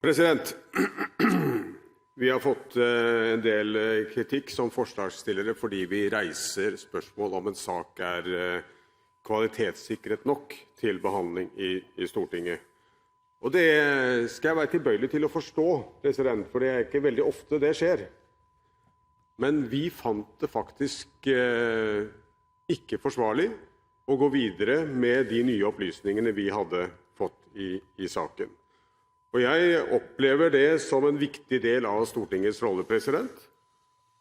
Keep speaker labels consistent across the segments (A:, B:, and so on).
A: President, vi har fått en del kritikk som forslagsstillere fordi vi reiser spørsmål om en sak kvalitetssikret nok til behandling i Stortinget. Og det skal jeg være tilbøyelig til å forstå, president, for det ikke veldig ofte det skjer. Men vi fant det faktisk ikke forsvarlig å gå videre med de nye opplysningene vi hadde fått i saken. Og jeg opplever det som en viktig del av Stortingets rolle, president,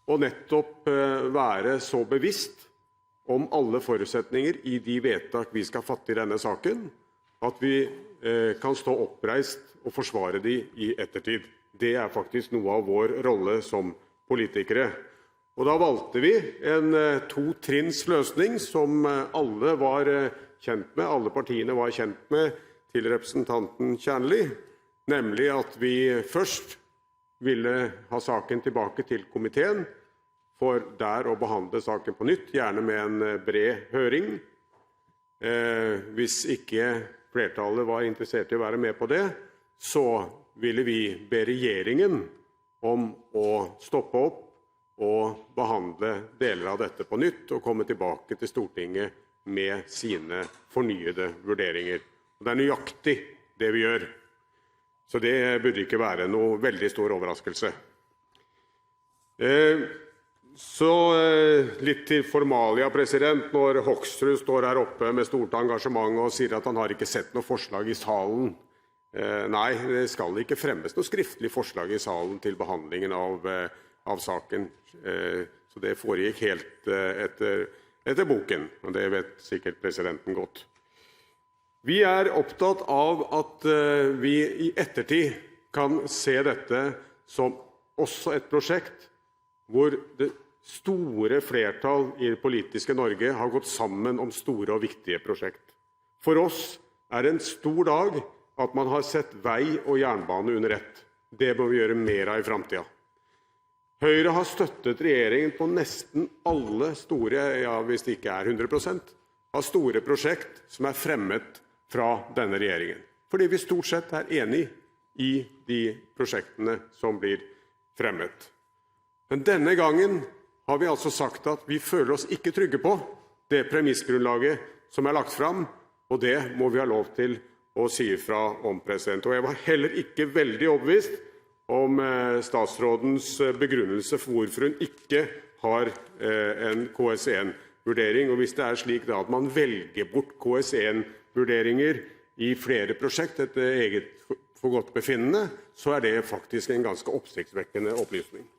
A: å nettopp være så bevisst om alle forutsetninger i de vedtak vi skal fatte i denne saken, at vi kan stå oppreist og forsvare de i ettertid. Det faktisk noe av vår rolle som politikere. Og da valgte vi en to-trinns løsning som alle var kjent med, alle partiene var kjent med, til representanten Kjernli, nemlig at vi først ville ha saken tilbake til komiteen, for der å behandle saken på nytt, gjerne med en bred høring. Hvis ikke flertallet var interessert i å være med på det, så ville vi be regjeringen om å stoppe opp og behandle deler av dette på nytt og komme tilbake til Stortinget med sine fornyede vurderinger. Og det nøyaktig det vi gjør. Så det burde ikke være noe veldig stor overraskelse. Så litt til formalia, president, når Hoksrud står her oppe med stort engasjement og sier at han har ikke sett noe forslag i salen. Nei, det skal ikke fremmes noe skriftlig forslag i salen til behandlingen av saken. Så det foregikk helt etter boken, og det vet sikkert presidenten godt. Vi opptatt av at vi i ettertid kan se dette som også et prosjekt hvor det store flertall i det politiske Norge har gått sammen om store og viktige prosjekt. For oss det en stor dag at man har sett vei og jernbane under ett. Det må vi gjøre mer av i fremtiden. Høyre har støttet regjeringen på nesten alle store, ja hvis det ikke 100%, av store prosjekt som fremmet fra denne regjeringen. Fordi vi stort sett enig i de prosjektene som blir fremmet. Men denne gangen har vi altså sagt at vi føler oss ikke trygge på det premissgrunnlaget som lagt fram, og det må vi ha lov til å si ifra om, president. Og jeg var heller ikke veldig overbevist om statsrådens begrunnelse for hvorfor hun ikke har en KS1-vurdering. Og hvis det slik at man velger bort KS1-vurderinger i flere prosjekt etter eget forgodtbefinnende, så det faktisk en ganske oppsiktsvekkende opplysning.